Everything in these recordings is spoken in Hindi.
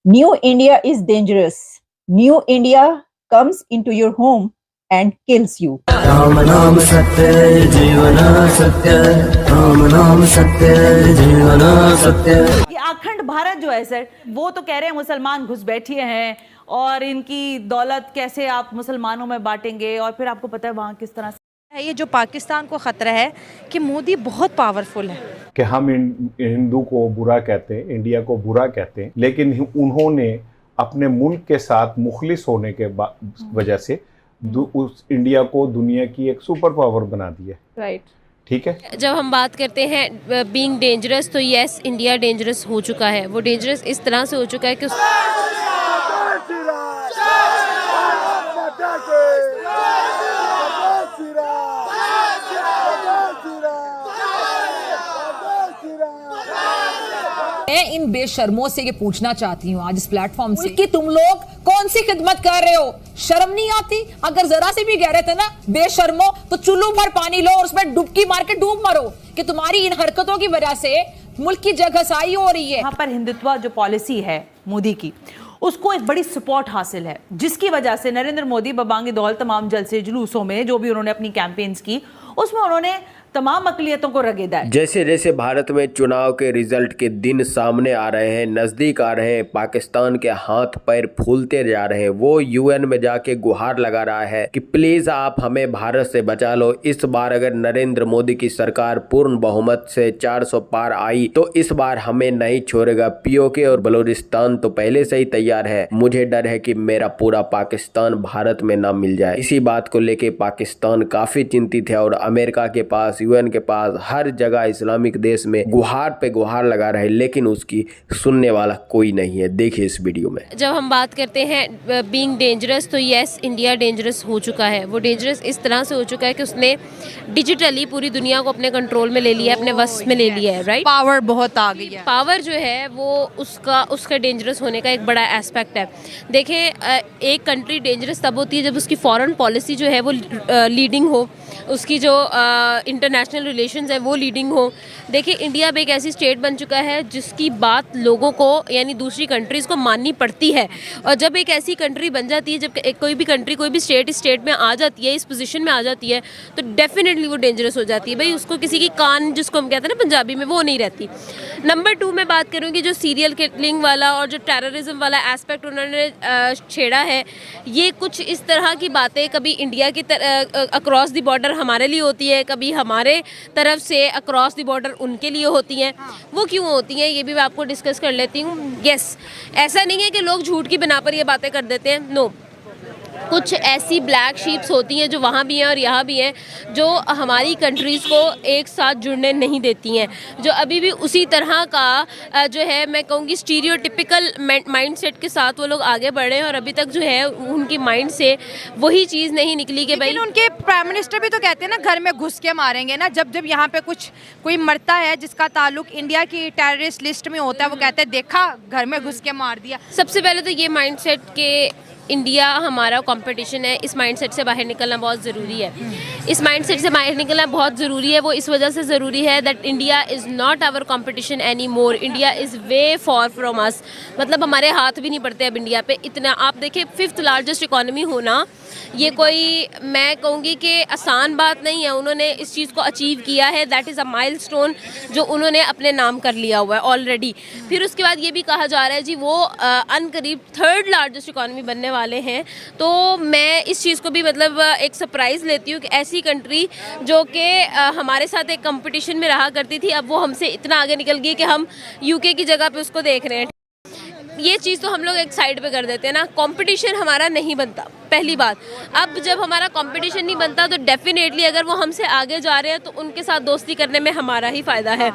New India is dangerous. New India comes into your home and kills you. Ram नाम सत्य जीवन सत्य, राम नाम सत्य जीवन सत्य। ये अखंड भारत जो है सर, वो तो कह रहे हैं मुसलमान घुस बैठिए हैं और इनकी दौलत कैसे आप मुसलमानों में बांटेंगे, और फिर आपको पता है वहाँ किस तरह से ये जो पाकिस्तान को खतरा है कि मोदी बहुत पावरफुल है कि हम हिंदू को बुरा कहते हैं, इंडिया को बुरा कहते हैं, लेकिन उन्होंने अपने मुल्क के साथ मुखलिस होने के वजह से उस इंडिया को दुनिया की एक सुपर पावर बना दिया। राइट, ठीक है। जब हम बात करते हैं बीइंग डेंजरस, तो यस, इंडिया डेंजरस हो चुका है। वो डेंजरस इस तरह से हो चुका है कि मैं इन बेशर्मों से ये पूछना चाहती हूँ आज इस प्लेटफॉर्म से कि तुम लोग कौन सी खिदमत कर रहे हो? शर्म नहीं आती? अगर जरा से भी कह रहे थे ना बेशर्मो, तो चुल्लू भर पानी लो और उसमें डुबकी मार के डूब मरो कि तुम्हारी इन हरकतों की वजह से मुल्क की जगहसाई हो रही है। यहाँ पर हिंदुत्व जो पॉलिसी है मोदी की, उसको एक बड़ी सपोर्ट हासिल है, जिसकी वजह से नरेंद्र मोदी बबांगी दौल तमाम जलसे जुलूसों में जो भी उन्होंने अपनी कैंपेन्स की, उसमें उन्होंने तमाम अकलियतों को रगेदा है। जैसे जैसे भारत में चुनाव के रिजल्ट के दिन सामने आ रहे हैं, नज़दीक आ रहे हैं, पाकिस्तान के हाथ पैर फूलते जा रहे हैं। वो यूएन में जाके गुहार लगा रहा है कि प्लीज़ आप हमें भारत से बचा लो। इस बार अगर नरेंद्र मोदी की सरकार पूर्ण बहुमत से 400 पार आई तो इस बार हमें नहीं छोड़ेगा। पीओके और बलूचिस्तान तो पहले से ही तैयार है। मुझे डर है कि मेरा पूरा पाकिस्तान भारत में ना मिल जाए। इसी बात को लेके पाकिस्तान काफ़ी चिंतित है और अमेरिका के पास, यूएन के पास, हर जगह इस्लामिक देश में गुहार पे गुहार लगा रहे, लेकिन उसकी सुनने वाला कोई नहीं है। देखिए इस वीडियो में। जब हम बात करते हैं बीइंग डेंजरस, तो यस, इंडिया डेंजरस हो चुका है। वो डेंजरस इस तरह से हो चुका है कि उसने डिजिटली पूरी दुनिया को अपने कंट्रोल में ले लिया है, अपने वश में ले लिया है। राइट, पावर बहुत आ गई है। पावर जो है वो उसका डेंजरस होने का एक बड़ा एस्पेक्ट है। देखें, एक कंट्री डेंजरस तब होती है जब उसकी फॉरेन पॉलिसी जो है वो लीडिंग हो, उसकी जो इंटरनेशनल रिलेशंस है वो लीडिंग हो। देखिए, इंडिया अब एक ऐसी स्टेट बन चुका है जिसकी बात लोगों को, यानी दूसरी कंट्रीज़ को माननी पड़ती है। और जब एक ऐसी कंट्री बन जाती है, जब कोई भी कंट्री, कोई भी स्टेट इस स्टेट में आ जाती है, इस पोजीशन में आ जाती है, तो डेफिनेटली वो डेंजरस हो जाती है। भाई, उसको किसी की कान, जिसको हम कहते हैं ना पंजाबी में, वो नहीं रहती। नंबर 2 मैं बात करूँगी, जो सीरियल किलिंग वाला और जो टेररिज्म वाला एस्पेक्ट उन्होंने छेड़ा है, ये कुछ इस तरह की बातें कभी इंडिया की अक्रॉस द बॉर्डर हमारे लिए होती है, कभी हमारे तरफ से अक्रॉस द बॉर्डर उनके लिए होती हैं। वो क्यों होती हैं ये भी मैं आपको डिस्कस कर लेती हूँ। यस, ऐसा नहीं है कि लोग झूठ की बिना पर ये बातें कर देते हैं। नो, कुछ ऐसी ब्लैक शीप्स होती हैं जो वहाँ भी हैं और यहाँ भी हैं, जो हमारी कंट्रीज़ को एक साथ जुड़ने नहीं देती हैं, जो अभी भी उसी तरह का जो है, मैं कहूँगी स्टीरियोटिपिकल माइंडसेट के साथ वो लोग आगे बढ़ रहे हैं। और अभी तक जो है उनकी माइंड से वही चीज़ नहीं निकली कि भाई, उनके प्राइम मिनिस्टर भी तो कहते हैं ना, घर में घुस के मारेंगे ना। जब जब यहाँ पे कोई मरता है जिसका ताल्लुक इंडिया की टेररिस्ट लिस्ट में होता है, वो कहते हैं देखा, घर में घुस के मार दिया। सबसे पहले तो ये माइंडसेट के इंडिया हमारा कंपटीशन है, इस माइंडसेट से बाहर निकलना बहुत ज़रूरी है। इस माइंडसेट से बाहर निकलना बहुत ज़रूरी है। वो इस वजह से ज़रूरी है that India is not our competition any more. India is way far from us. मतलब हमारे हाथ भी नहीं पड़ते अब इंडिया पे। इतना आप देखिए, 5th लार्जेस्ट इकोनॉमी होना, ये कोई, मैं कहूँगी कि आसान बात नहीं है। उन्होंने इस चीज़ को अचीव किया है। दैट इज़ अ माइलस्टोन जो उन्होंने अपने नाम कर लिया हुआ है ऑलरेडी। फिर उसके बाद ये भी कहा जा रहा है जी वो अनकरीब 3rd लार्जेस्ट इकोनॉमी बनने वाले हैं। तो मैं इस चीज़ को भी मतलब एक सरप्राइज़ लेती हूँ कि ऐसी कंट्री जो कि हमारे साथ एक कंपटीशन में रहा करती थी, अब वो हमसे इतना आगे निकल गई कि हम यूके की जगह पे उसको देख रहे हैं। ये चीज़ तो हम लोग एक साइड पे कर देते हैं ना। कंपटीशन हमारा नहीं बनता, पहली बात। अब जब हमारा कंपटीशन नहीं बनता तो डेफिनेटली अगर वो हमसे आगे जा रहे हैं तो उनके साथ दोस्ती करने में हमारा ही फ़ायदा है।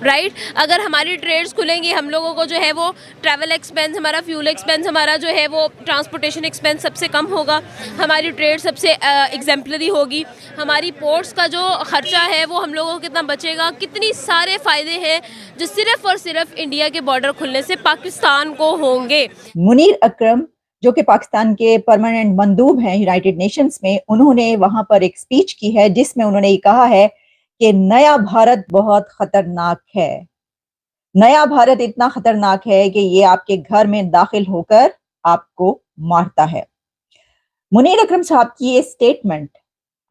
राइट, अगर हमारी ट्रेड्स खुलेंगी, हम लोगों को जो है वो ट्रैवल एक्सपेंस, हमारा फ्यूल एक्सपेंस, हमारा जो है वो ट्रांसपोर्टेशन एक्सपेंस सबसे कम होगा, हमारी ट्रेड सबसे एग्जाम्पलरी होगी, हमारी पोर्ट्स का जो खर्चा है वो हम लोगों को कितना बचेगा। कितनी सारे फ़ायदे हैं जो सिर्फ़ और सिर्फ इंडिया के बॉर्डर खुलने से पाकिस्तान को होंगे। मुनीर अकरम, जो कि पाकिस्तान के परमानेंट मंदूब हैं यूनाइटेड नेशंस में, उन्होंने वहां पर एक स्पीच की है जिसमें उन्होंने ये कहा है कि नया भारत बहुत खतरनाक है। नया भारत इतना खतरनाक है कि ये आपके घर में दाखिल होकर आपको मारता है। मुनीर अकरम साहब की ये स्टेटमेंट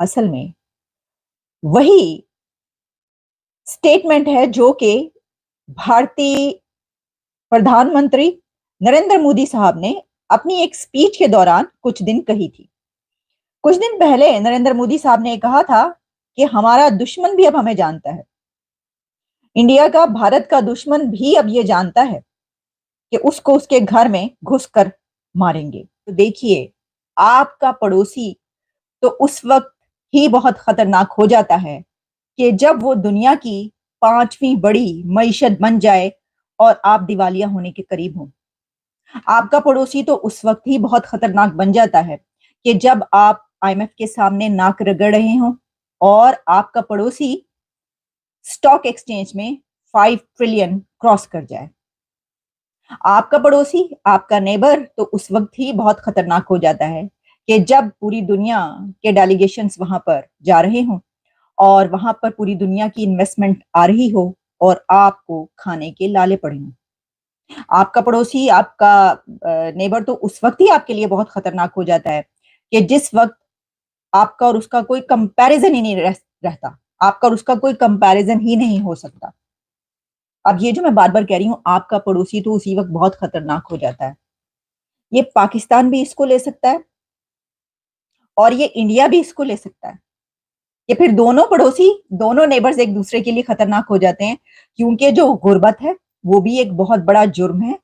असल में वही स्टेटमेंट है जो कि भारतीय प्रधानमंत्री नरेंद्र मोदी साहब ने अपनी एक स्पीच के दौरान कुछ दिन कही थी। कुछ दिन पहले नरेंद्र मोदी साहब ने कहा था कि हमारा दुश्मन भी अब हमें जानता है, इंडिया का, भारत का दुश्मन भी अब ये जानता है कि उसको उसके घर में घुसकर मारेंगे। तो देखिए, आपका पड़ोसी तो उस वक्त ही बहुत खतरनाक हो जाता है कि जब वो दुनिया की 5वीं बड़ी मईशत बन जाए और आप दिवालिया होने के करीब हो। आपका पड़ोसी तो उस वक्त ही बहुत खतरनाक बन जाता है कि जब आप IMF के सामने नाक रगड़ रहे हो और आपका पड़ोसी स्टॉक एक्सचेंज में 5 ट्रिलियन क्रॉस कर जाए। आपका पड़ोसी, आपका नेबर तो उस वक्त ही बहुत खतरनाक हो जाता है कि जब पूरी दुनिया के डेलीगेशंस वहां पर जा रहे हों और वहां पर पूरी दुनिया की इन्वेस्टमेंट आ रही हो और आपको खाने के लाले पड़े हों। आपका पड़ोसी, आपका नेबर तो उस वक्त ही आपके लिए बहुत खतरनाक हो जाता है कि जिस वक्त आपका और उसका कोई कंपैरिजन ही नहीं रहता, आपका और उसका कोई कंपैरिजन ही नहीं हो सकता। अब ये जो मैं बार बार कह रही हूं, आपका पड़ोसी तो उसी वक्त बहुत खतरनाक हो जाता है। ये पाकिस्तान भी इसको ले सकता है और ये इंडिया भी इसको ले सकता है। ये फिर दोनों पड़ोसी, दोनों नेबर्स एक दूसरे के लिए खतरनाक हो जाते हैं, क्योंकि जो गुर्बत है वो भी एक बहुत बड़ा जुर्म है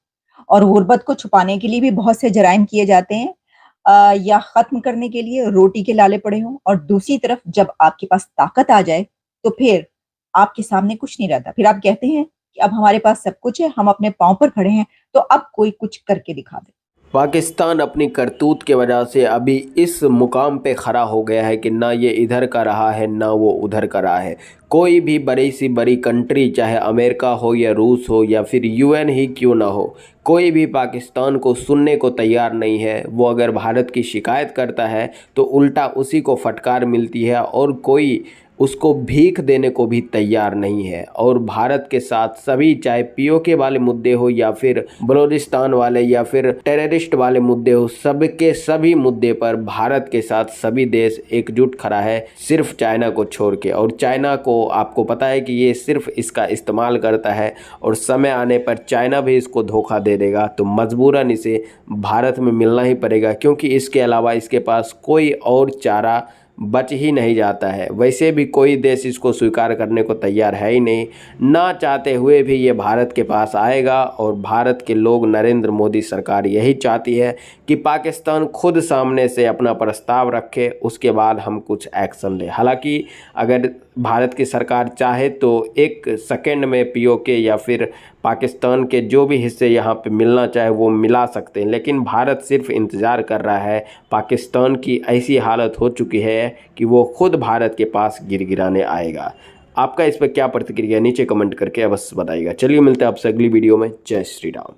और गुर्बत को छुपाने के लिए भी बहुत से जराइम किए जाते हैं, या खत्म करने के लिए रोटी के लाले पड़े हों। और दूसरी तरफ जब आपके पास ताकत आ जाए तो फिर आपके सामने कुछ नहीं रहता। फिर आप कहते हैं कि अब हमारे पास सब कुछ है, हम अपने पांव पर खड़े हैं, तो अब कोई कुछ करके दिखा दे। पाकिस्तान अपनी करतूत के वजह से अभी इस मुकाम पे खड़ा हो गया है कि ना ये इधर का रहा है ना वो उधर का रहा है। कोई भी बड़ी सी बड़ी कंट्री, चाहे अमेरिका हो या रूस हो या फिर UN ही क्यों ना हो, कोई भी पाकिस्तान को सुनने को तैयार नहीं है। वो अगर भारत की शिकायत करता है तो उल्टा उसी को फटकार मिलती है और कोई उसको भीख देने को भी तैयार नहीं है। और भारत के साथ सभी, चाहे POK वाले मुद्दे हो या फिर बलूचिस्तान वाले या फिर टेररिस्ट वाले मुद्दे हो, सबके सभी मुद्दे पर भारत के साथ सभी देश एकजुट खड़ा है, सिर्फ चाइना को छोड़ के। और चाइना को आपको पता है कि ये सिर्फ इसका इस्तेमाल करता है और समय आने पर चाइना भी इसको धोखा दे देगा। तो मजबूरन इसे भारत में मिलना ही पड़ेगा, क्योंकि इसके अलावा इसके पास कोई और चारा बच ही नहीं जाता है। वैसे भी कोई देश इसको स्वीकार करने को तैयार है ही नहीं, ना चाहते हुए भी ये भारत के पास आएगा। और भारत के लोग, नरेंद्र मोदी सरकार यही चाहती है कि पाकिस्तान खुद सामने से अपना प्रस्ताव रखे, उसके बाद हम कुछ एक्शन लें। हालांकि अगर भारत की सरकार चाहे तो 1 सेकंड में POK या फिर पाकिस्तान के जो भी हिस्से यहाँ पे मिलना चाहे वो मिला सकते हैं, लेकिन भारत सिर्फ इंतज़ार कर रहा है। पाकिस्तान की ऐसी हालत हो चुकी है कि वो खुद भारत के पास गिड़गिड़ाने आएगा। आपका इस पर क्या प्रतिक्रिया, नीचे कमेंट करके अवश्य बताइएगा। चलिए मिलते हैं आपसे अगली वीडियो में। जय श्री राम।